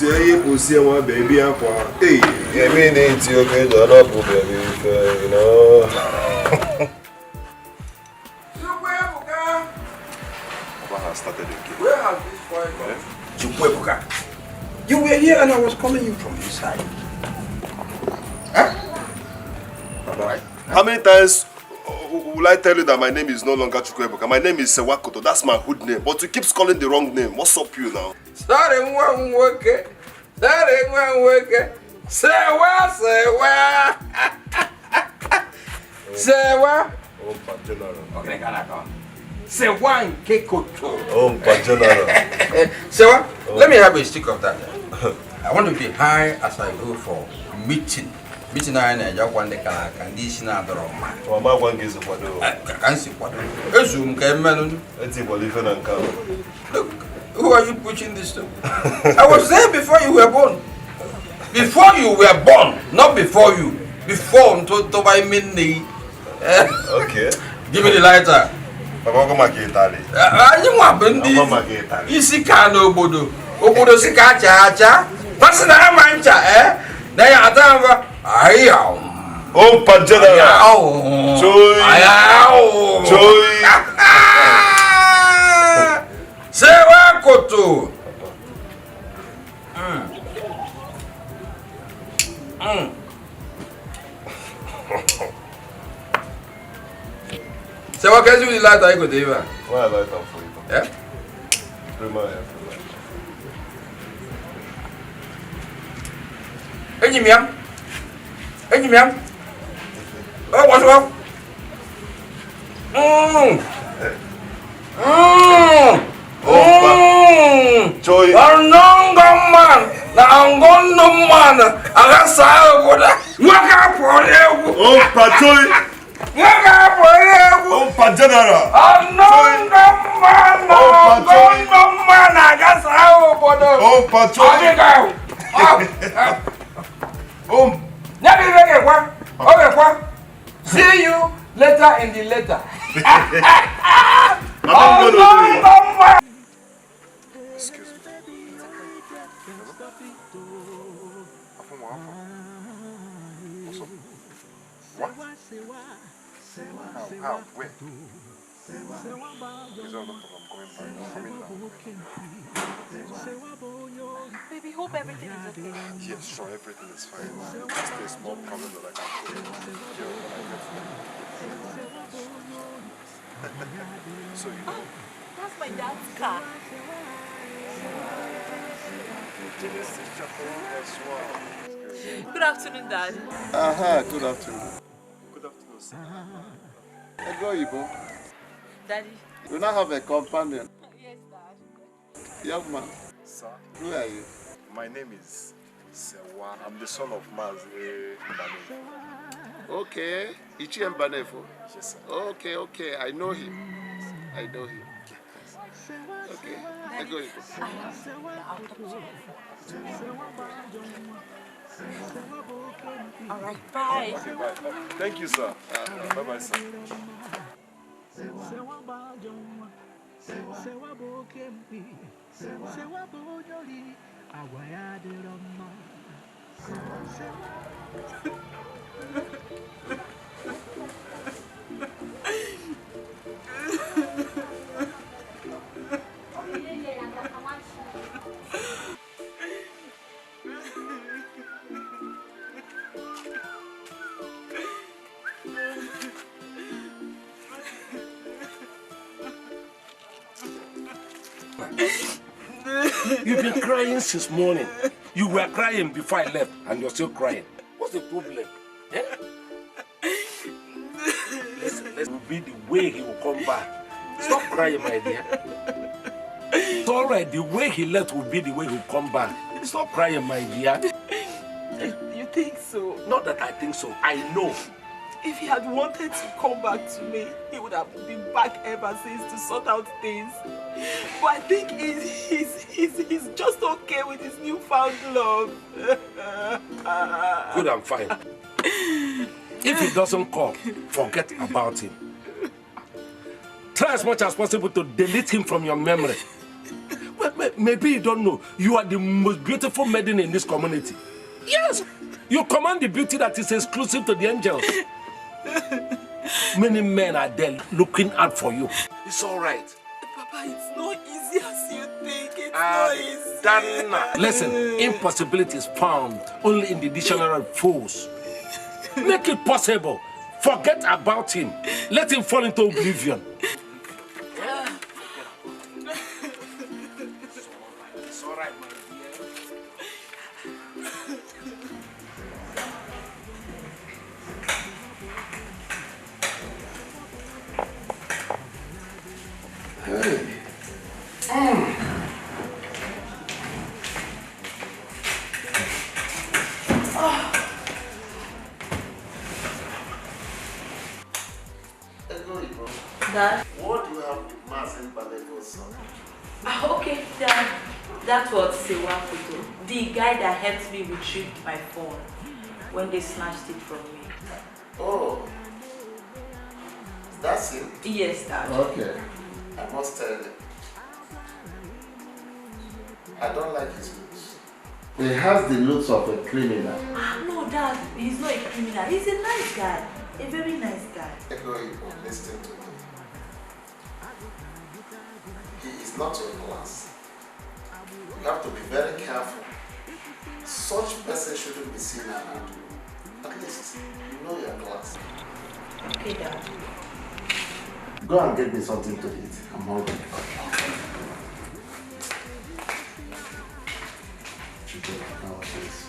baby. Hey, I mean, it's okay, baby, you know. Started again. Where has this boy gone? You were here and I was calling you from inside. Huh? Alright. How many times will I tell you that my name is no longer Chukwuebuka? My name is Sewah. That's my hood name. But you keep calling the wrong name. What's up you now? Sorry, one work. Sewah. Sewah. Okay, come. Sewah Kekoto. Sewah, let me have a stick of that. I want to be high as I go for meeting. Meeting I just want the condition of the Roma. Mama one gives a photo. I can't see what. Assume Cameron. Look, who are you pushing this to? I was there before you were born. Before you were born, not before you. Before to buy me. Okay. Give me the lighter. You want Bendi? You see, Kano Bodo. Obodo Sikacha. Personal mancha, eh? They are done. I am. Oh, Pajana. Joy. Joy. Sewah Koto. Sewah, can you light I go there? Why I light up for you? Yeah? Enyimiam. Oh, what's up? Joy. Man. Agasa oboda. Waka for you. Oh, Pajoy. Waka for you. Oh, Pajanara. Man. Agasa oboda. Oh, Pajoy. See you later in the letter. Excuse me. What? How? Where? Please don't look at I'm going back. I'm coming now. Baby, hope everything is okay. Yes, sure, everything is fine. Just a small problem that I can feel. So you know. That's my dad's car. Good afternoon, Dad. Good afternoon. Good afternoon, sir. Go, Ibo. Daddy. You now have a companion. Yes, Dad. Young man. Sir. Who are you? My name is Sewah. I'm the son of Maz Mbane. Okay. Ichi Mbanefo. Yes, sir. Okay. I know him. Okay. I go, Ibo. All right, bye. Okay, bye. Thank you, sir. Bye-bye, sir. You've been crying since morning. You were crying before I left, and you're still crying. What's the problem? Eh? Listen, will be the way he will come back. Stop crying, my dear. It's all right. The way he left will be the way he'll come back. Stop crying, my dear. You think so? Not that I think so. I know. If he had wanted to come back to me, he would have been back ever since to sort out things. But I think he's just okay with his newfound love. Good and fine. If he doesn't come, forget about him. Try as much as possible to delete him from your memory. maybe you don't know, you are the most beautiful maiden in this community. Yes, you command the beauty that is exclusive to the angels. Many men are there looking out for you. It's all right. Papa, it's not easy as you think. It's not easy. Dana. Listen, impossibility is found only in the dictionary of fools. Make it possible. Forget about him. Let him fall into oblivion. It's all right, my dear. Hey. Dad? What do you have with Mass and Balego's son? Okay, Dad. That's what Sewah could do. The guy that helped me retrieve my phone when they snatched it from me. Oh. That's him? Yes, Dad. Okay. I must tell you. I don't like his looks. He has the looks of a criminal. No, Dad. He's not a criminal. He's a nice guy. A very nice guy. Listen to me. He is not your class. You have to be very careful. Such person shouldn't be seen around you. At least you know your class. Okay, Dad. Go and get me something to eat. I'm hungry. Nowadays.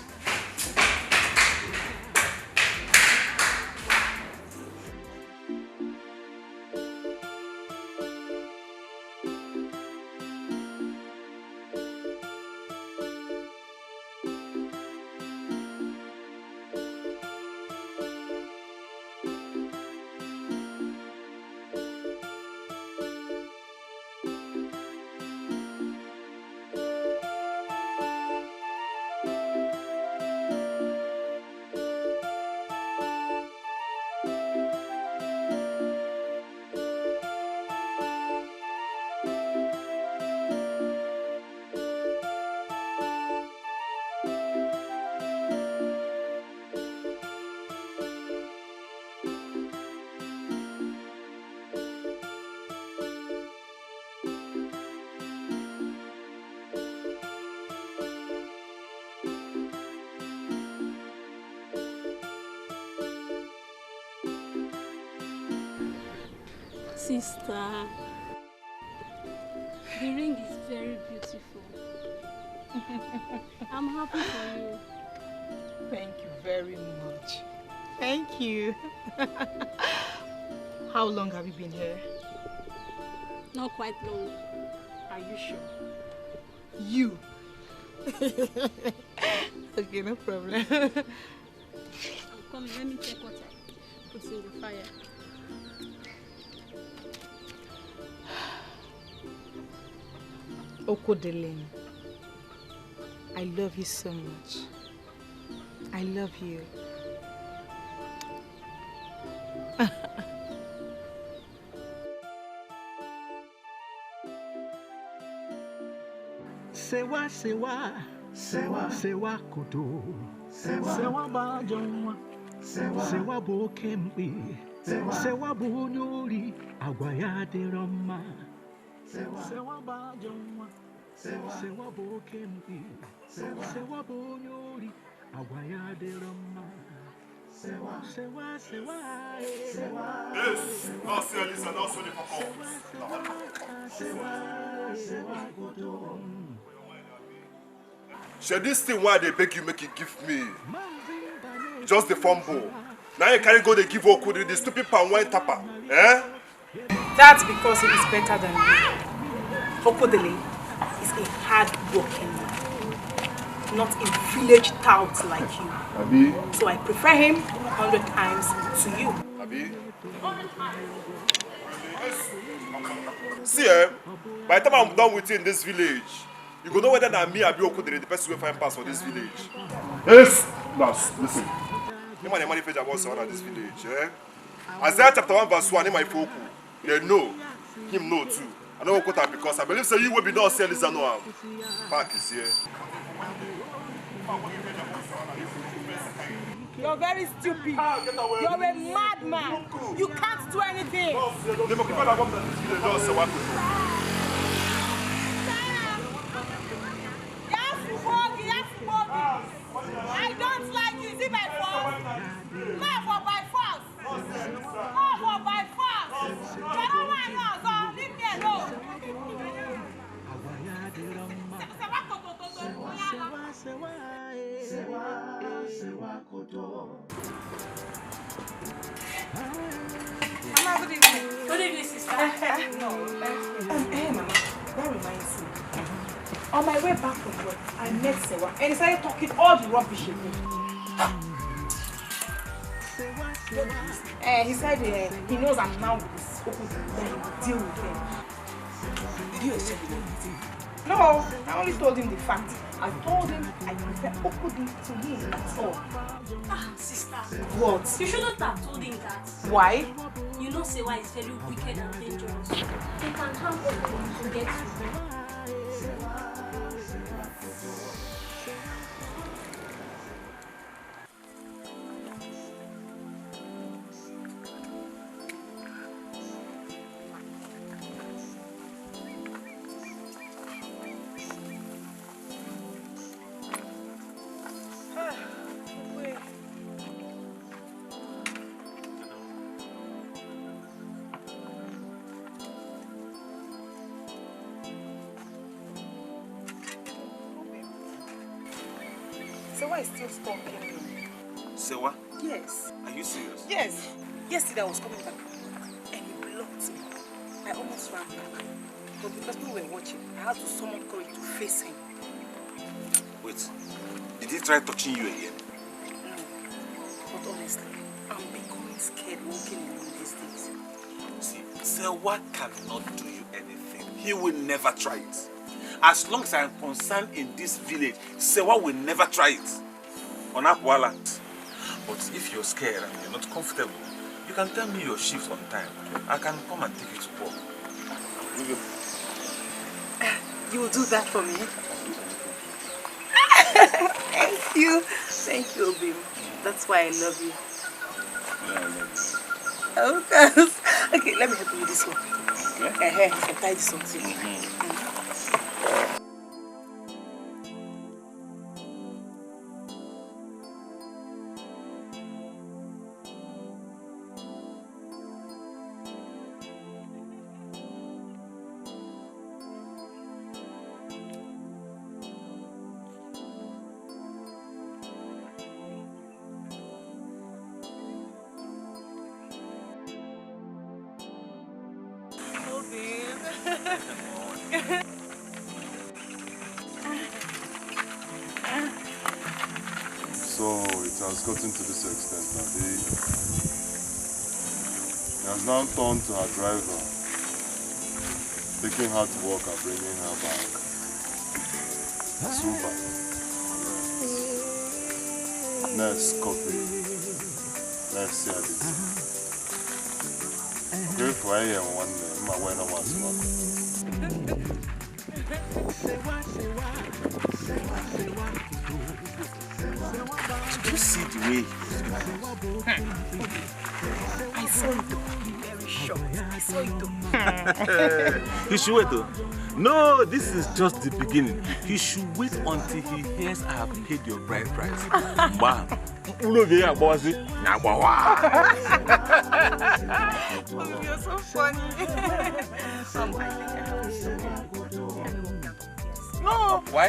Sister, the ring is very beautiful. I'm happy for you. Thank you very much. Thank you. How long have you been here? Not quite long. Are you sure? You? Okay, no problem. Come, let me check what I put in the fire. Okodelin, I love you so much. I love you. Sewah, Sewah, Sewah, Sewah koto, Sewah bajonwa, Sewah bo kempi, Sewah bo nyori, agwaya de roma, Sewah bajonwa, Sewah bo kempi, Sewah bo nyori, agwaya de roma. Sewah, Sewah, Sewah, Sewah. Yes, now see Elisa, now see the papa. Sewah koto. Share this thing why they beg you make it give me. Just the fumble. Now you can't go they give Okudi the stupid pan wine tapper. Eh? That's because he is better than you. Okodele is a hard-working man, not a village tout like you. Abi? So I prefer him 100 times to you. Abi? See, eh? By the time I'm done with you in this village, you go know whether na me Abi Okodele the person will find pass for this village. Yes! Nas, listen. You man, the money page about someone at this village, eh? Isaiah chapter 1 verse 1, in my folk, they know, him know too. I don't quote her because I believe so you will be not selling this no. Park is here. You're very stupid. You're a madman. You can't do anything. I don't like you. Is it by force? Not for by force. Not for by force. You don't want to so leave me alone. Mama, good evening. Good evening, sister. No. Mama, that reminds me. On my way back from work, I met Sewah and he started talking all the rubbish he did. He said he knows I'm now with this Okudu, then he will deal with him. Did you accept it? No, I only told him the fact. I told him I prefer Okudu to him, that's all. Ah, sister. What? You shouldn't have told him that. Why? You know Sewah is very wicked and dangerous. He can harm Okudu to get you. Sewah is still stalking me. Sewah? Yes. Are you serious? Yes. Yesterday I was coming back and he blocked me. I almost ran back. But because we were watching, I had to summon courage to face him. Wait, did he try touching you again? No. But honestly, I'm becoming scared walking alone these days. See, Sewah cannot do you anything. He will never try it. As long as I am concerned in this village, Sewah will never try it. On Akwala. But if you're scared and you're not comfortable, you can tell me your shift on time. I can come and take you to work. You will do that for me? Thank you. Thank you, Obim. That's why I love you. Yeah, I love you. Of course. Okay, let me help you with this one. Okay. I can tie this one too. So it has gotten to this extent that he has now turned to her driver, taking her to work and bringing her back. Super. Next copy. Let's see this. Okay, for I am one day, my way no one's Did you see the way? I saw it though. Very shocked. I saw it though. He should wait though. No, this is just the beginning. He should wait until he hears I have paid your bride price. Wow. You're so funny. I think I have to. No. Why?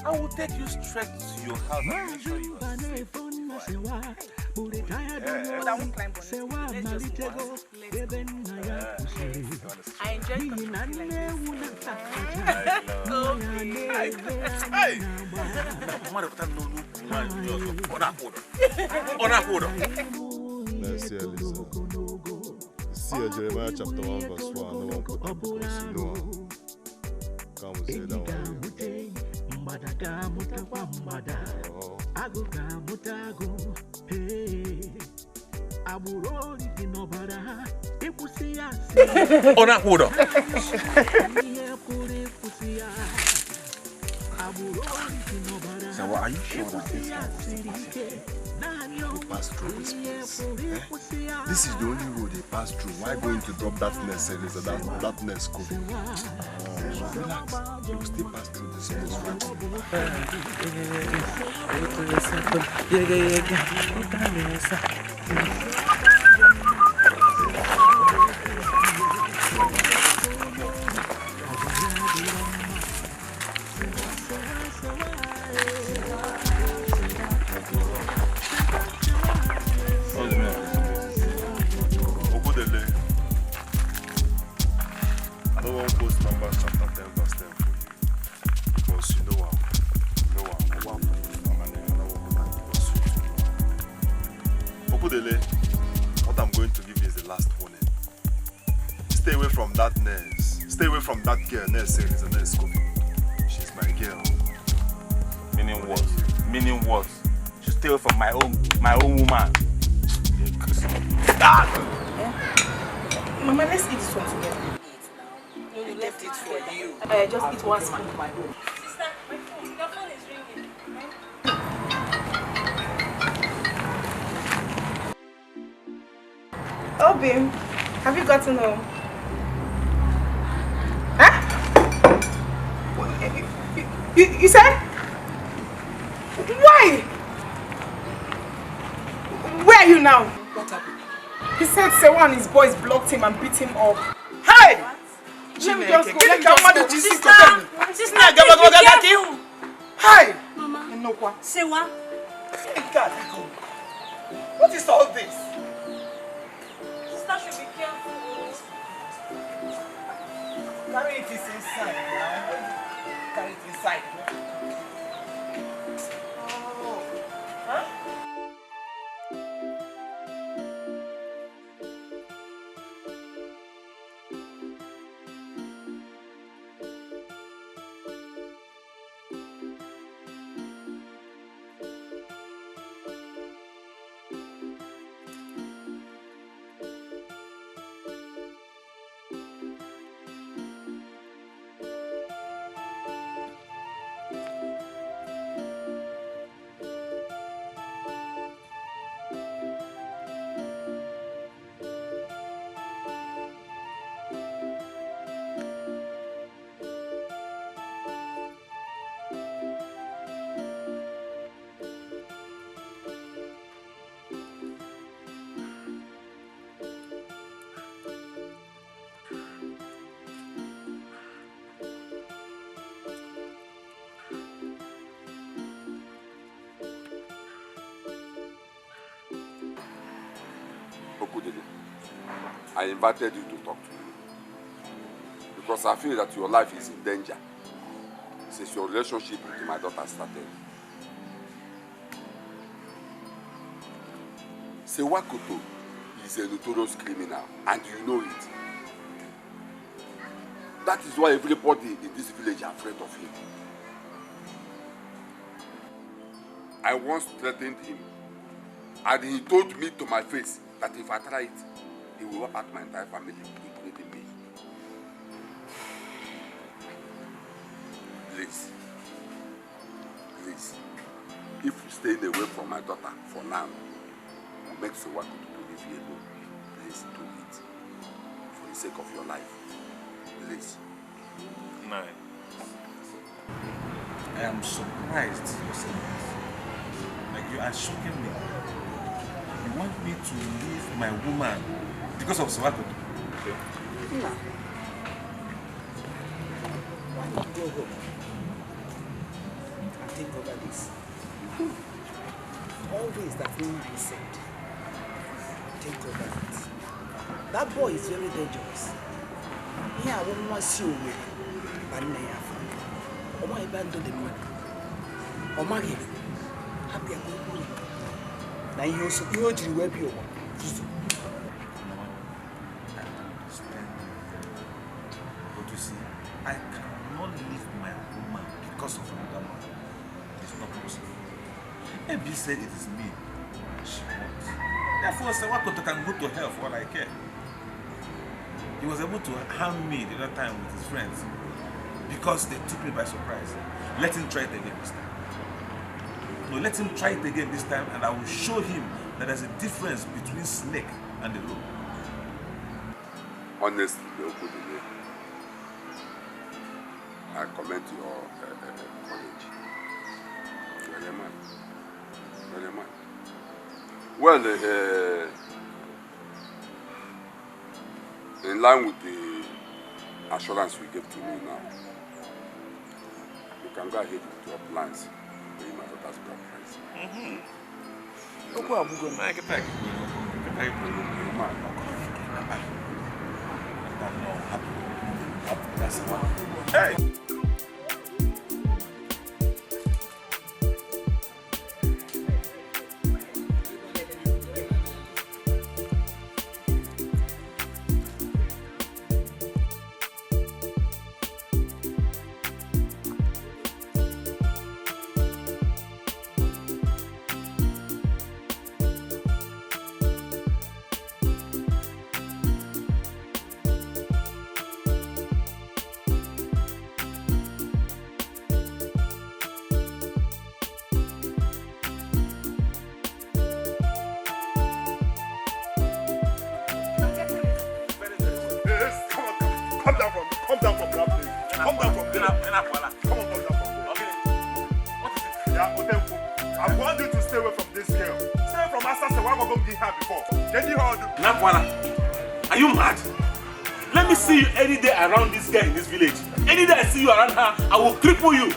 I will take you straight to your house and make sure you are safe. But I won't climb on it. Let's just walk. I enjoy talking like this. Let's see, Elisa. See Jeremiah chapter 1 verse 1. No one put up because you know. Come and say that one. On a hold on. So what are you sure that this guy was to pass through this place? This is the only road they pass through. Why going to drop that nest and that nest could relax. You will still pass through this place, what I'm going to give you is the last warning. Stay away from that nurse. Stay away from that girl. Nurse is a nurse. She's my girl. Meaning what? Meaning what? You stay away from my own woman. Ah! Mama, let's eat this one together. No, you left it for you. Just eat one snack. Sister, my phone. Your phone is ringing. Oh, babe, have you gotten home? Huh? You said? Why? Where are you now? What happened? He said Sewah and his boys blocked him and beat him up. Hey! Let me just go. Let me just go. Sister, Hey! Mama. Sewah. What is all this? Sister should be careful. Carry it inside. Carry it inside. Oh. Huh? I invited you to talk to me because I feel that your life is in danger since your relationship with my daughter started. Sewah is a notorious criminal and you know it. That is why everybody in this village is afraid of him. I once threatened him and he told me to my face that if I try it, he will wipe out my entire family, including me. Please, if you stay away from my daughter for now, make Sewah to leave you alone. Please do it for the sake of your life. Please. No. I am surprised you're saying this. Like, you are shocking me. You want me to leave my woman because of Sewah? Okay. No. Why not go home and think over this? All this that Filmark said, think over it. That boy is very dangerous. Here, I won't want to see you with but in the Or my abandon the money. Or my happy a good money. Now you also you do web you want. But you see, I cannot leave my woman because of another man. It's not possible. Maybe said it is me. She wants. Therefore, Sewah can go to hell for all I care. He was able to harm me the other time with his friends because they took me by surprise. Let him try it again this time. No, let him try it again this time, and I will show him that there's a difference between snake and the rope. Honestly, I commend your courage. Very much. Very much. Well, in line with the assurance we gave to me now, you can go ahead with your plans to pay my daughter's blood price. Hey! Come down from that place. Come down from there. Come on, come down from there. Okay. What is it? Yeah, Otempo. I want you to stay away from this girl. Stay away from Asa Sewah go give her before. Can you hold it? Nakwala, are you mad? Let me see you any day around this girl in this village. Any day I see you around her, I will cripple you.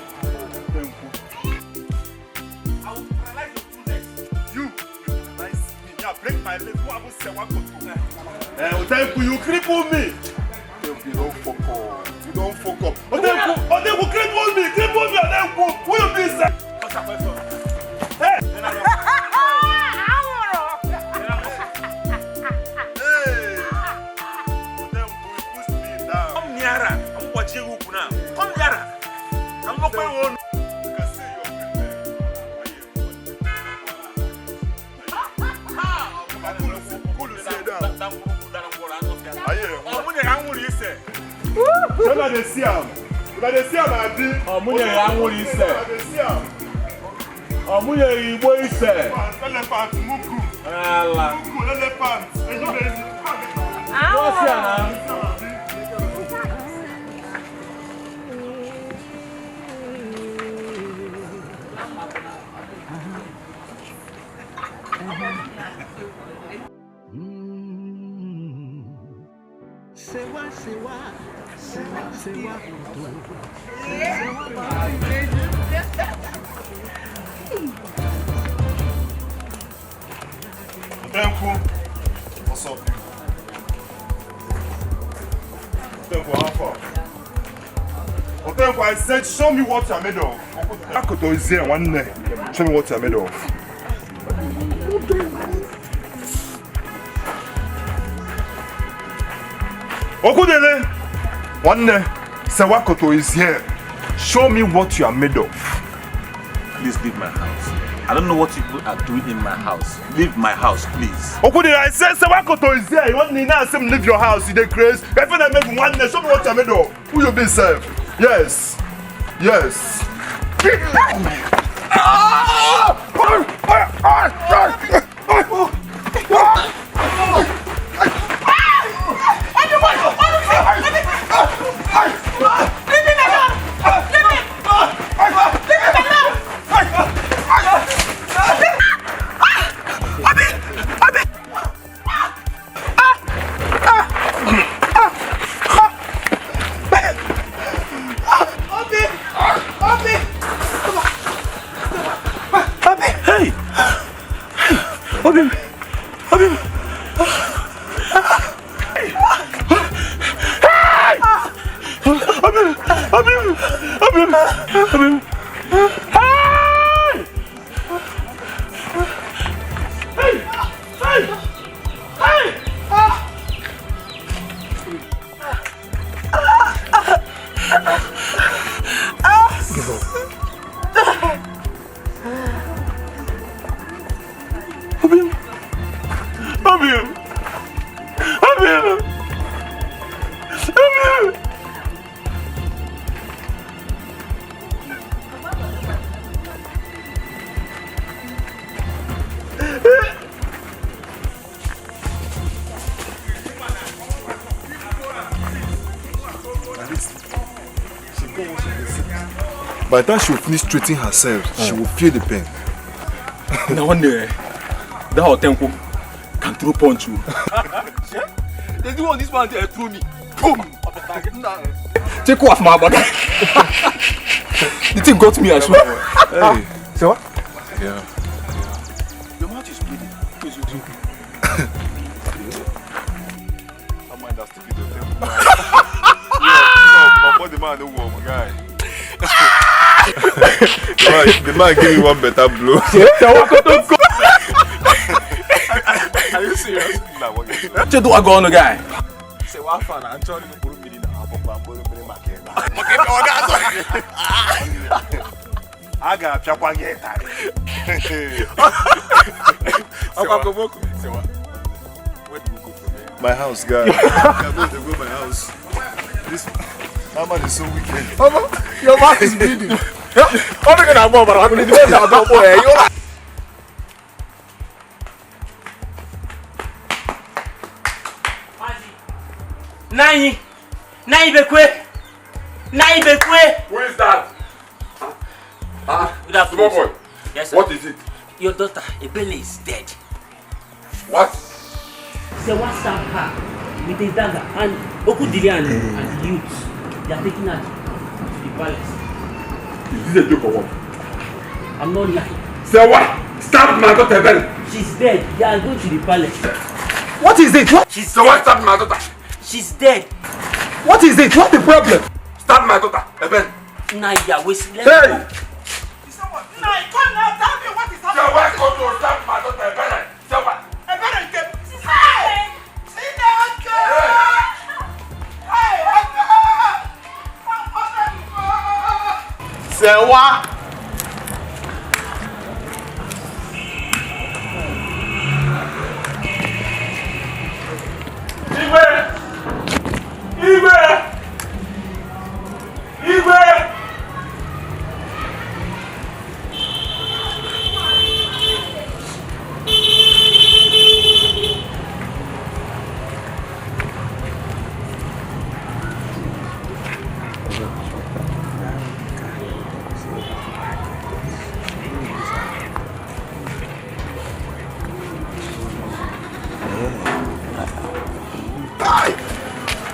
I will paralyze your two legs. You paralyze me. Yeah, break my leg. Who have Sewah go to? Otempo, you cripple me. You don't fuck up. You don't fuck up. Otempo, cripple me, Otempo. Who you be, sir? What's that question? Hey! Sewah, Sewah, Sewah, Sewah. Otempo, what's up? Otempo, how far? Otempo, I said, show me what you're made of. Akoto is here, one day. Show me what you're made of. Okudele, one day, Sewah Koto is here. Show me what you are made of. Please leave my house. I don't know what people are doing in my house. Leave my house, please. Okudele, I said Sewah Koto is here. You want me now to leave your house? You dey crazy. If I make one day, show me what you are made of. Who you be, sir? Yes. Yes. By the time she will finish treating herself, she will feel the pain. Now one day, that whole tempo can throw punch you. They do want this man to throw me. Boom! Take off my body. The thing got me as well. Hey. Say what? Yeah. Your mouth is bleeding. Please, you drink. I mind that stupid tempo. Yeah, the man don't want guy. The man gave me one better blow. Are you serious? Nah, what do I go on the guy? Say what fan? I'm trying to put me in a I got a Where do we go from here? My house, guy. I'm going to go to my house. This man is so wicked. Your mouth is bleeding. I'm not gonna move, but I'm going to do that. Nai Bekwe! Nai Bekwe! Who is that? Good afternoon. Small boy. Yes, sir. What is it? Your daughter, Ebele, is dead. What? Sewah stabbed her with a dagger, and Okudili and the youths, they are taking her to the palace. Is this a joke or what? I'm not lying. Sewah stabbed my daughter Ebele. She's dead. They are going to the palace. What is it? What? Sewah stabbed my daughter. She's dead. What is it? What's the problem? Stab my daughter, Ebele. Naya, wait. Hey! Nai, come now, tell me what is happening. Sewah go to stab my daughter, Ebele. Sewah. Ebele, hey! See that? Hey! Sewah.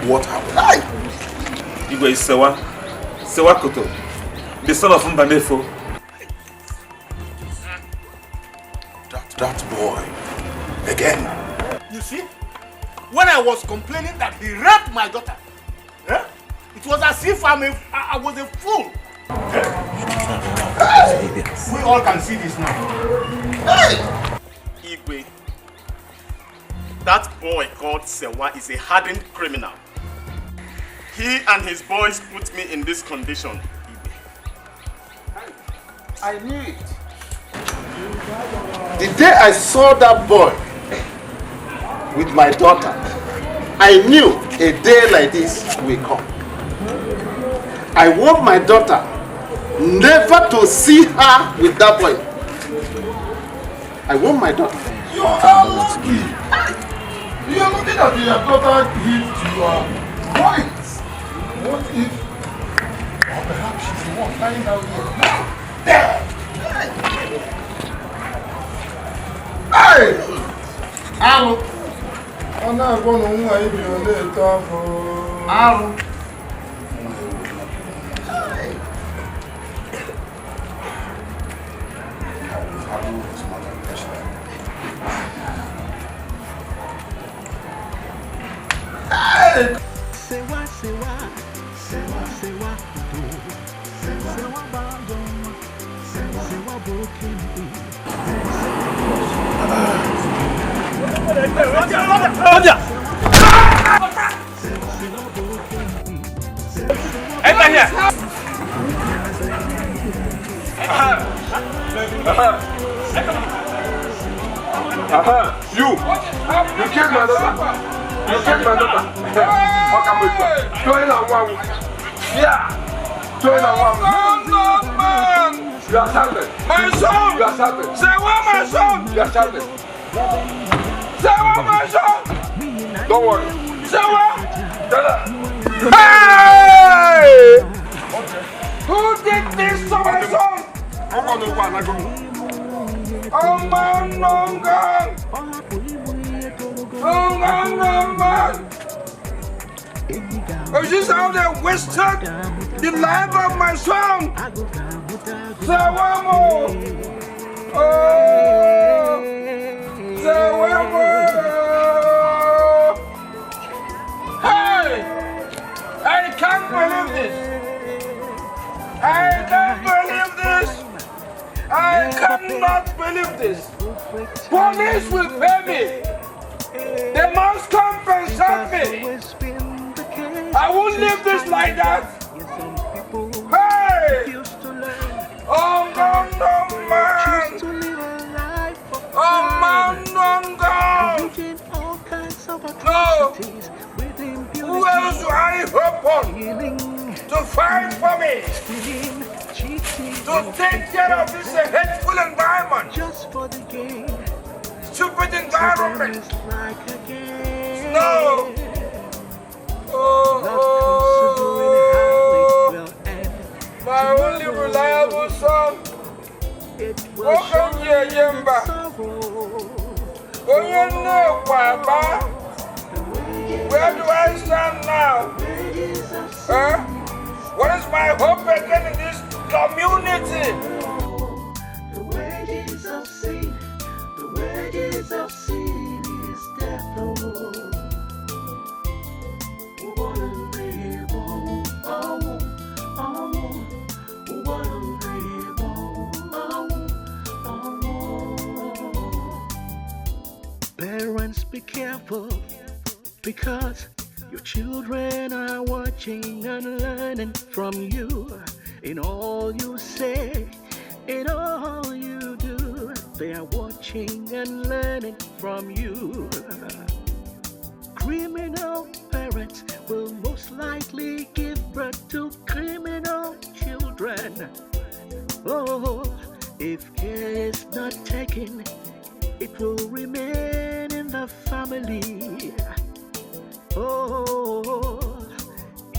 What happened? Igwe is Sewah Koto, the son of Mbamefo. That boy. Again. You see, when I was complaining that he raped my daughter, it was as if I was a fool. We all can see this now. Igwe, that boy called Sewah is a hardened criminal. He and his boys put me in this condition. I knew it. The day I saw that boy with my daughter, I knew a day like this will come. I want my daughter never to see her with that boy. I want my daughter. You are lucky. You are lucky that your daughter hit your point. What if, or perhaps she's the one lying down here now? There! Hey! Alu! I'm not going to move if you're there. Alu! Hey! Sewah, Sewah, Sewah, Sewah, Sewah, Bandon, Sewah, broken. Enter here. You. You killed my daughter. You killed my daughter. How come we go? Join our one. Yeah. Join our one. Man. You are shouting. My son. You are shouting. Sewah, my son. You are shouting. Sewah, my son. Don't worry. Sewah. Hey! Who did this to my son? Oh man, Nongang! Man! Oh, this how they wasted the life of my son! Sewah! Oh! Sewah! Hey! I can't believe this! I can't believe this! I cannot believe this! Police will pay me! They must compensate me! I won't leave this like that! Hey! Oh man! Oh man, no! Who else do I hope on to fight for me? To take care of this hateful environment. Just for the game. Stupid environment. No. Oh. My only reliable son. Welcome here, Yemba. Oh, you know, Papa. Where do I stand now? Huh? What is my hope again in this community? The wages of sin is death, Lord. What a label, what a label, Parents, be careful, because your children are watching and learning from you. In all you say, in all you do, they are watching and learning from you. Criminal parents will most likely give birth to criminal children. Oh, if care is not taken, it will remain in the family. Oh,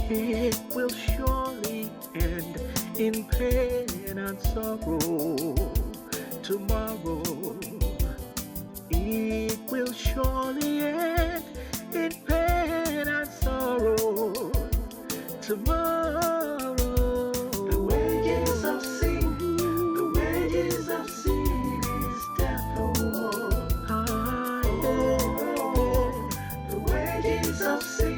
it will surely end in pain and sorrow. Tomorrow, it will surely end in pain and sorrow. Tomorrow, the wages of sin is death. Oh, the wages of sin.